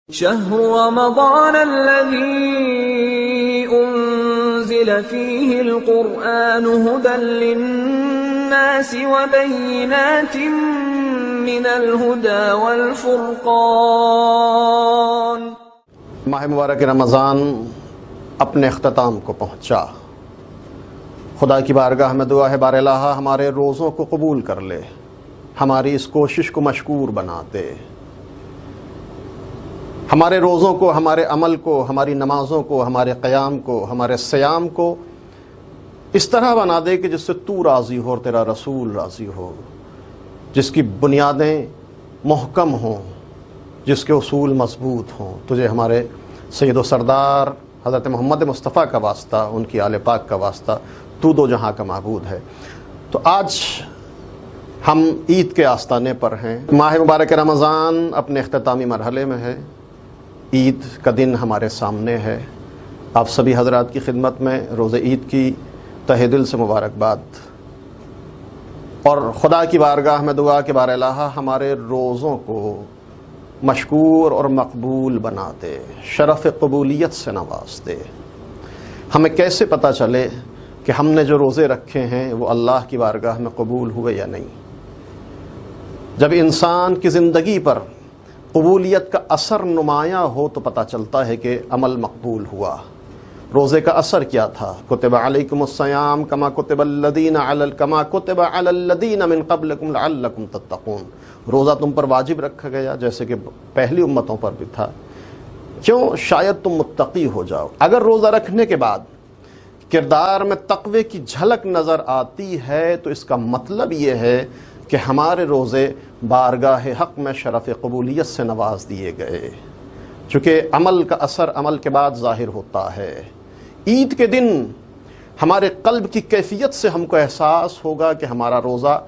شهر رمضان الذي أنزل فيه القرآن هدى للناس وبينات من الهدى والفرقان۔ ماہ مبارک رمضان اپنے اختتام کو پہنچا۔ خدا کی بارگاہ میں دعا ہے بار الہ ہمارے روزوں کو قبول کر لے، ہماری اس کوشش کو مشکور بنا دے، ہمارے روزوں کو، ہمارے عمل کو، ہماری نمازوں کو، ہمارے قیام کو، ہمارے صیام کو اس طرح بنا دے کہ جس سے تو راضی ہو اور تیرا رسول راضی ہو، جس کی بنیادیں محکم ہوں، جس کے اصول مضبوط ہوں۔ تجھے ہمارے سید و سردار حضرت محمد مصطفیٰ کا واسطہ، ان کی آل پاک کا واسطہ، تو دو جہاں کا معبود ہے۔ تو آج ہم عید کے آستانے پر ہیں۔ ماہ مبارک رمضان اپنے اختتامی مرحلے میں ہے، عید کا دن ہمارے سامنے ہے۔ آپ سبھی حضرات کی خدمت میں روز عید کی تہہ دل سے مبارکباد، اور خدا کی بارگاہ میں دعا کہ بار الہ ہمارے روزوں کو مشکور اور مقبول بنا دے، شرف قبولیت سے نواز دے۔ ہمیں کیسے پتہ چلے کہ ہم نے جو روزے رکھے ہیں وہ اللہ کی بارگاہ میں قبول ہوئے یا نہیں؟ جب انسان کی زندگی پر قبولیت کا اثر نمایاں ہو تو پتہ چلتا ہے کہ عمل مقبول ہوا۔ روزے کا اثر کیا تھا؟ کتب علیکم الصیام کما کتب الذین من قبلکم لعلکم تتقون۔ روزہ تم پر واجب رکھا گیا جیسے کہ پہلی امتوں پر بھی تھا، کیوں؟ شاید تم متقی ہو جاؤ۔ اگر روزہ رکھنے کے بعد کردار میں تقوی کی جھلک نظر آتی ہے تو اس کا مطلب یہ ہے کہ ہمارے روزے بارگاہ حق میں شرف قبولیت سے نواز دیے گئے، چونکہ عمل کا اثر عمل کے بعد ظاہر ہوتا ہے۔ عید کے دن ہمارے قلب کی کیفیت سے ہم کو احساس ہوگا کہ ہمارا روزہ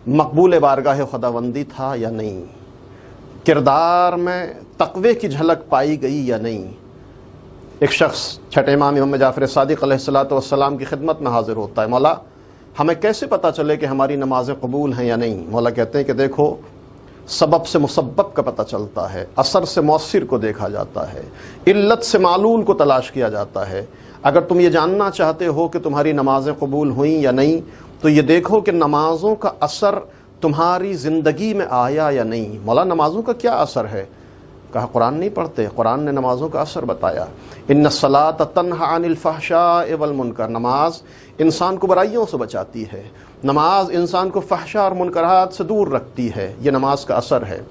مقبول بارگاہ خداوندی تھا یا نہیں، کردار میں تقوی کی جھلک پائی گئی یا نہیں۔ ایک شخص چھٹے امام امام جعفر صادق علیہ السلام کی خدمت میں حاضر ہوتا ہے، مولا ہمیں کیسے پتہ چلے کہ ہماری نمازیں قبول ہیں یا نہیں؟ مولا کہتے ہیں کہ دیکھو، سبب سے مسبب کا پتہ چلتا ہے، اثر سے مؤثر کو دیکھا جاتا ہے، علت سے معلول کو تلاش کیا جاتا ہے۔ اگر تم یہ جاننا چاہتے ہو کہ تمہاری نمازیں قبول ہوئیں یا نہیں تو یہ دیکھو کہ نمازوں کا اثر تمہاری زندگی میں آیا یا نہیں۔ مولا نمازوں کا کیا اثر ہے؟ کہا قرآن نہیں پڑھتے؟ قرآن نے نمازوں کا اثر بتایا، ان الصلاۃ تنہی عن الفحشاء والمنکر۔ نماز انسان کو برائیوں سے بچاتی ہے، نماز انسان کو فحشاء اور منکرات سے دور رکھتی ہے، یہ نماز کا اثر ہے۔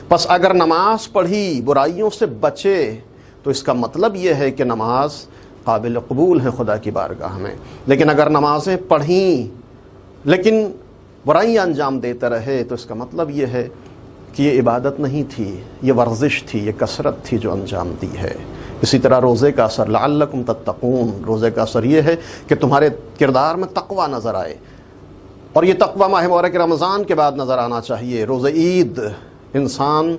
پس اگر نماز پڑھی برائیوں سے بچے تو اس کا مطلب یہ ہے کہ نماز قابل قبول ہے خدا کی بارگاہ میں۔ لیکن اگر نمازیں پڑھیں لیکن برائیاں انجام دیتے رہے تو اس کا مطلب یہ ہے کہ یہ عبادت نہیں تھی، یہ ورزش تھی، یہ کثرت تھی جو انجام دی ہے۔ اسی طرح روزے کا اثر لعلکم تتقون، روزے کا اثر یہ ہے کہ تمہارے کردار میں تقوی نظر آئے، اور یہ تقوی ماہ مبارک رمضان کے بعد نظر آنا چاہیے۔ روز عید انسان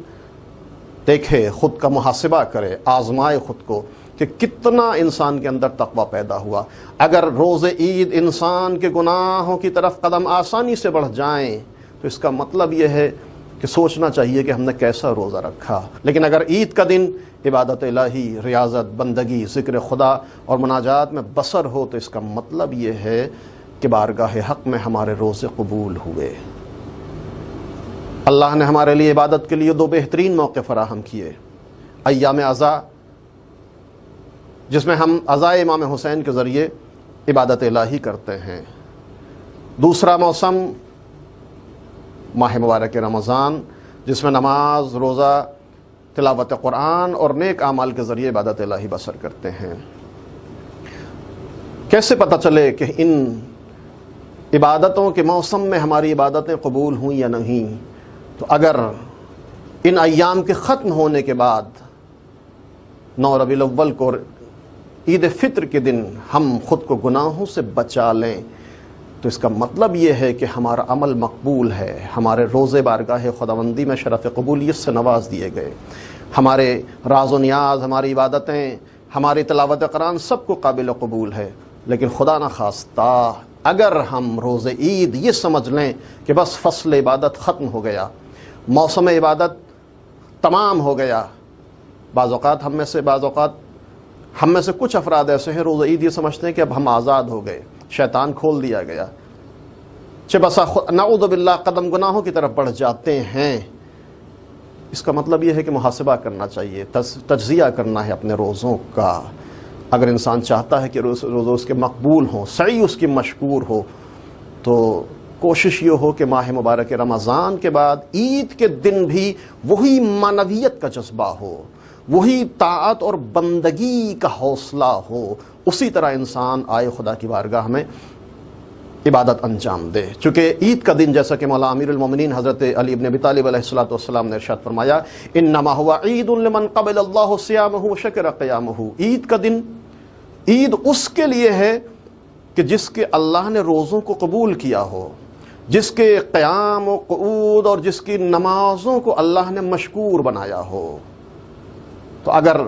دیکھے، خود کا محاسبہ کرے، آزمائے خود کو کہ کتنا انسان کے اندر تقوی پیدا ہوا۔ اگر روز عید انسان کے گناہوں کی طرف قدم آسانی سے بڑھ جائیں تو اس کا مطلب یہ ہے کہ سوچنا چاہیے کہ ہم نے کیسا روزہ رکھا۔ لیکن اگر عید کا دن عبادت الہی، ریاضت، بندگی، ذکر خدا اور مناجات میں بسر ہو تو اس کا مطلب یہ ہے کہ بارگاہ حق میں ہمارے روزے قبول ہوئے۔ اللہ نے ہمارے لیے عبادت کے لیے دو بہترین موقع فراہم کیے، ایام عزا جس میں ہم عزائے امام حسین کے ذریعے عبادت الہی کرتے ہیں، دوسرا موسم ماہ مبارک رمضان جس میں نماز، روزہ، تلاوت قرآن اور نیک اعمال کے ذریعے عبادت الہی بسر کرتے ہیں۔ کیسے پتہ چلے کہ ان عبادتوں کے موسم میں ہماری عبادتیں قبول ہوئیں یا نہیں؟ تو اگر ان ایام کے ختم ہونے کے بعد 9 ربیع الاول کو عید فطر کے دن ہم خود کو گناہوں سے بچا لیں تو اس کا مطلب یہ ہے کہ ہمارا عمل مقبول ہے، ہمارے روزے بارگاہ خداوندی میں شرف قبولیت سے نواز دیے گئے، ہمارے راز و نیاز، ہماری عبادتیں، ہماری تلاوت قرآن سب کو قابل قبول ہے۔ لیکن خدا نخواستہ اگر ہم روز عید یہ سمجھ لیں کہ بس فصل عبادت ختم ہو گیا، موسم عبادت تمام ہو گیا، بعض اوقات ہم میں سے کچھ افراد ایسے ہیں روزہ عید یہ سمجھتے ہیں کہ اب ہم آزاد ہو گئے، شیطان کھول دیا گیا، بسا نعوذ باللہ قدم گناہوں کی طرف بڑھ جاتے ہیں۔ اس کا مطلب یہ ہے کہ محاسبہ کرنا چاہیے، تجزیہ کرنا ہے اپنے روزوں کا۔ اگر انسان چاہتا ہے کہ روزے اس کے مقبول ہوں، سعی اس کی مشکور ہو، تو کوشش یہ ہو کہ ماہ مبارک رمضان کے بعد عید کے دن بھی وہی معنویت کا جذبہ ہو، وہی طاعت اور بندگی کا حوصلہ ہو، اسی طرح انسان آئے خدا کی بارگاہ میں عبادت انجام دے۔ چونکہ عید کا دن جیسا کہ مولا امیر المومنین حضرت علی بن ابی طالب علیہ الصلوۃ والسلام نے ارشاد فرمایا، انما هو عید لمن قبل اللہ صیامہ وشکر قیامہ، عید کا دن عید اس کے لیے ہے کہ جس کے اللہ نے روزوں کو قبول کیا ہو، جس کے قیام و قعود اور جس کی نمازوں کو اللہ نے مشکور بنایا ہو۔ تو اگر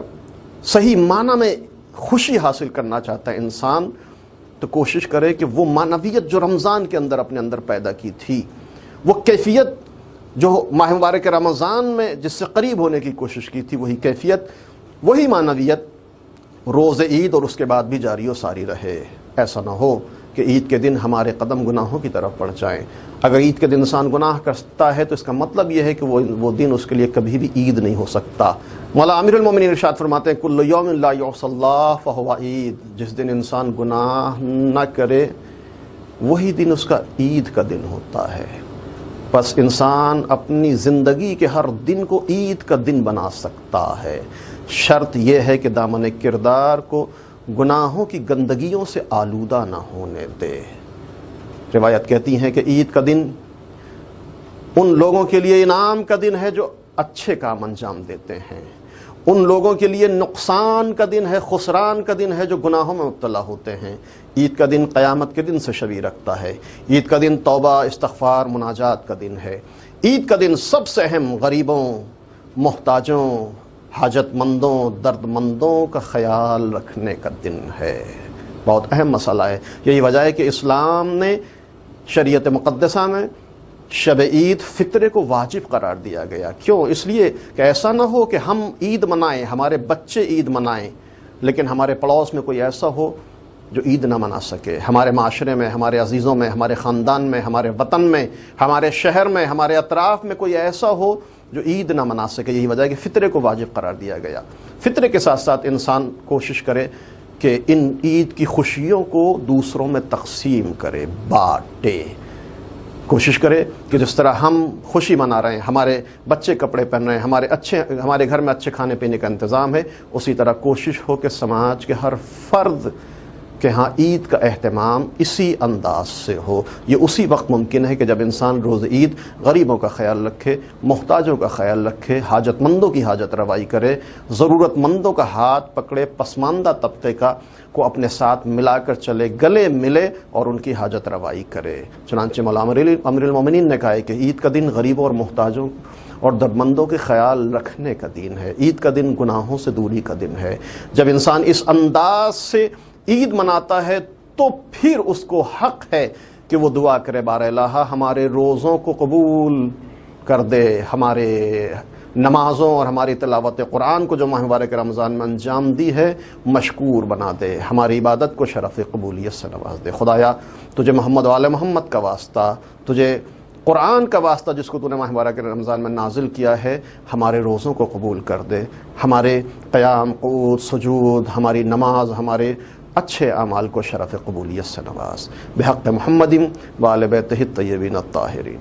صحیح معنی میں خوشی حاصل کرنا چاہتا ہے انسان تو کوشش کرے کہ وہ معنویت جو رمضان کے اندر اپنے اندر پیدا کی تھی، وہ کیفیت جو ماہ مبارک رمضان میں جس سے قریب ہونے کی کوشش کی تھی، وہی کیفیت، وہی معنویت روز عید اور اس کے بعد بھی جاری و ساری رہے۔ ایسا نہ ہو کہ عید کے دن ہمارے قدم گناہوں کی طرف بڑھ جائیں۔ اگر عید کے دن انسان گناہ کرتا ہے تو اس کا مطلب یہ ہے کہ وہ دن اس کے لیے کبھی بھی عید نہیں ہو سکتا۔ مولا امیر المومنین ارشاد فرماتے ہیں، کل یوم لا یعصی اللہ فہو عید، جس دن انسان گناہ نہ کرے وہی دن اس کا عید کا دن ہوتا ہے۔ بس انسان اپنی زندگی کے ہر دن کو عید کا دن بنا سکتا ہے، شرط یہ ہے کہ دامن کردار کو گناہوں کی گندگیوں سے آلودہ نہ ہونے دے۔ روایت کہتی ہیں کہ عید کا دن ان لوگوں کے لیے انعام کا دن ہے جو اچھے کام انجام دیتے ہیں، ان لوگوں کے لیے نقصان کا دن ہے، خسران کا دن ہے جو گناہوں میں مبتلا ہوتے ہیں۔ عید کا دن قیامت کے دن سے شبیہ رکھتا ہے، عید کا دن توبہ، استغفار، مناجات کا دن ہے۔ عید کا دن سب سے اہم غریبوں، محتاجوں، حاجت مندوں، درد مندوں کا خیال رکھنے کا دن ہے۔ بہت اہم مسئلہ ہے۔ یہی وجہ ہے کہ اسلام نے شریعت مقدسہ میں شب عید فطرے کو واجب قرار دیا گیا۔ کیوں؟ اس لیے کہ ایسا نہ ہو کہ ہم عید منائیں، ہمارے بچے عید منائیں، لیکن ہمارے پڑوس میں کوئی ایسا ہو جو عید نہ منا سکے۔ ہمارے معاشرے میں، ہمارے عزیزوں میں، ہمارے خاندان میں، ہمارے وطن میں، ہمارے شہر میں، ہمارے اطراف میں کوئی ایسا ہو جو عید نہ منا سکے۔ یہی وجہ ہے کہ فطرے کو واجب قرار دیا گیا۔ فطرے کے ساتھ ساتھ انسان کوشش کرے کہ ان عید کی خوشیوں کو دوسروں میں تقسیم کرے، بانٹے۔ کوشش کرے کہ جس طرح ہم خوشی منا رہے ہیں، ہمارے بچے کپڑے پہن رہے ہیں، ہمارے گھر میں اچھے کھانے پینے کا انتظام ہے، اسی طرح کوشش ہو کہ سماج کے ہر فرد کہ ہاں عید کا اہتمام اسی انداز سے ہو۔ یہ اسی وقت ممکن ہے کہ جب انسان روز عید غریبوں کا خیال رکھے، محتاجوں کا خیال رکھے، حاجت مندوں کی حاجت روائی کرے، ضرورت مندوں کا ہاتھ پکڑے، پسماندہ طبقے کو اپنے ساتھ ملا کر چلے، گلے ملے اور ان کی حاجت روائی کرے۔ چنانچہ مولا امیر المومنین نے کہا ہے کہ عید کا دن غریبوں اور محتاجوں اور دردمندوں کے خیال رکھنے کا دن ہے، عید کا دن گناہوں سے دوری کا دن ہے۔ جب انسان اس انداز سے عید مناتا ہے تو پھر اس کو حق ہے کہ وہ دعا کرے، بار الہ ہمارے روزوں کو قبول کر دے، ہمارے نمازوں اور ہماری تلاوت قرآن کو جو ماہ مبارک رمضان میں انجام دی ہے مشکور بنا دے، ہماری عبادت کو شرف قبولیت سے نواز دے۔ خدایا تجھے محمد و آل محمد کا واسطہ، تجھے قرآن کا واسطہ جس کو تو نے ماہ مبارک رمضان میں نازل کیا ہے، ہمارے روزوں کو قبول کر دے، ہمارے قیام، قعود، سجود، ہماری نماز، ہمارے اچھے اعمال کو شرف قبولیت سے نواز، بحق محمد و آل بیتہ الطیبین الطاہرین۔